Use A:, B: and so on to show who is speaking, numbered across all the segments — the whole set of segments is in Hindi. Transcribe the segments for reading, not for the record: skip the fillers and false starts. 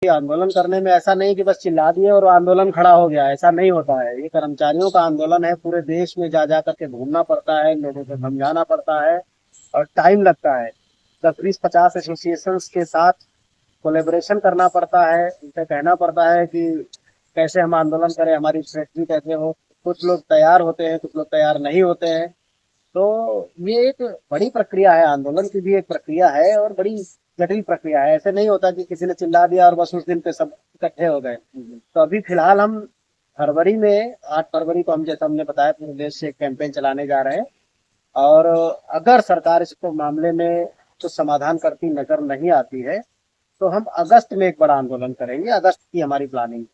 A: आंदोलन करने में ऐसा नहीं कि बस चिल्ला दिए और आंदोलन खड़ा हो गया, ऐसा नहीं होता है। ये कर्मचारियों का आंदोलन है, पूरे देश में जा जा करके घूमना पड़ता है, लोगों को समझाना पड़ता है और टाइम लगता है। 10 20 50 एसोसिएशंस के साथ कोलेबोरेशन करना पड़ता है, उनसे कहना पड़ता है कि कैसे हम आंदोलन करें, हमारी स्ट्रेटजी कैसे हो। कुछ लोग तैयार होते हैं, कुछ लोग तैयार नहीं होते हैं। तो ये एक बड़ी प्रक्रिया है, आंदोलन की भी एक प्रक्रिया है और बड़ी जटिल प्रक्रिया है। ऐसे नहीं होता कि किसी ने चिल्ला दिया और बस उस दिन पे सब इकट्ठे हो गए। तो अभी फिलहाल हम फरवरी में 8 फरवरी को हम, जैसा हमने बताया, पूरे देश से एक कैंपेन चलाने जा रहे हैं। और अगर सरकार इसको मामले में कुछ समाधान करती नजर नहीं आती है तो हम अगस्त में एक बड़ा आंदोलन करेंगे। अगस्त की हमारी प्लानिंग है।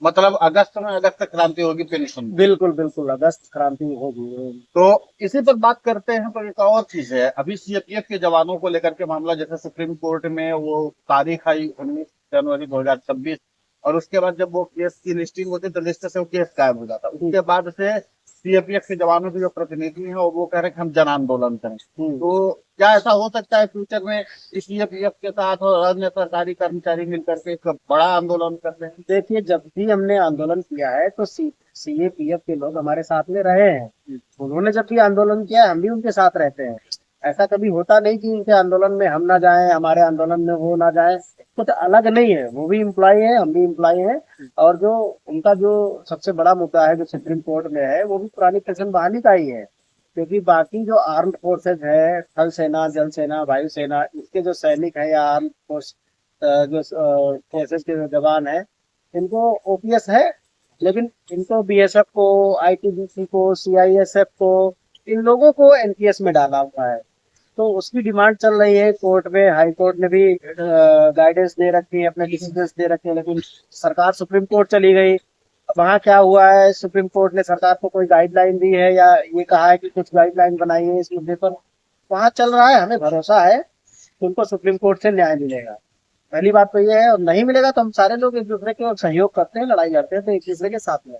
B: मतलब अगस्त में अगस्त क्रांति होगी फिर सुन।
A: बिल्कुल बिल्कुल, अगस्त क्रांति होगी।
B: तो इसी पर बात करते हैं। तो एक और चीज है, अभी सीएपीएफ के जवानों को लेकर के मामला, जैसे सुप्रीम कोर्ट में वो तारीख आई 19 जनवरी 2026, और उसके बाद जब वो केस की लिस्टिंग होती तो लिस्ट से वो केस गायब हो जाता। उसके बाद से सीएपीएफ के जवानों के जो प्रतिनिधि हैं वो कह रहे हैं कि हम जन आंदोलन करें। तो क्या ऐसा हो सकता है फ्यूचर में सीएपीएफ के साथ और अन्य सरकारी कर्मचारी मिलकर के एक बड़ा आंदोलन कर रहे हैं?
A: देखिए, जब भी हमने आंदोलन किया है तो सीएपीएफ के लोग हमारे साथ में रहे हैं। उन्होंने जब भी आंदोलन किया है हम भी उनके साथ रहते हैं। ऐसा कभी होता नहीं कि उनके आंदोलन में हम ना जाएं, हमारे आंदोलन में वो ना जाएं। कुछ अलग नहीं है, वो भी इम्प्लॉय है, हम भी इम्प्लॉय हैं। और जो उनका जो सबसे बड़ा मुद्दा है जो सुप्रीम कोर्ट में है, वो भी पुरानी पेंशन बहाली का ही है। क्योंकि बाकी जो आर्म्ड फोर्सेज है, थल सेना, जल सेना, वायु सेना, इसके जो सैनिक है या आर्म्ड फोर्स जो फोर्सेज के जो जवान है, इनको ओपीएस है। लेकिन इनको बीएसएफ को, आईटीबीपी को, सीआईएसएफ को, इन लोगों को एनपीएस में डाला हुआ है। तो उसकी डिमांड चल रही है कोर्ट में। हाई कोर्ट ने भी गाइडेंस दे रखी है, अपने डिसीजंस दे रखे हैं, लेकिन सरकार सुप्रीम कोर्ट चली गई। वहाँ क्या हुआ है, सुप्रीम कोर्ट ने सरकार को कोई गाइडलाइन दी है या ये कहा है कि कुछ गाइडलाइन बनाई है इस मुद्दे पर, वहाँ चल रहा है। हमें भरोसा है कि उनको सुप्रीम कोर्ट से न्याय मिलेगा। पहली बात तो ये है, और नहीं मिलेगा तो हम सारे लोग एक दूसरे के सहयोग करते हैं, लड़ाई लड़ते हैं तो एक दूसरे के साथ में।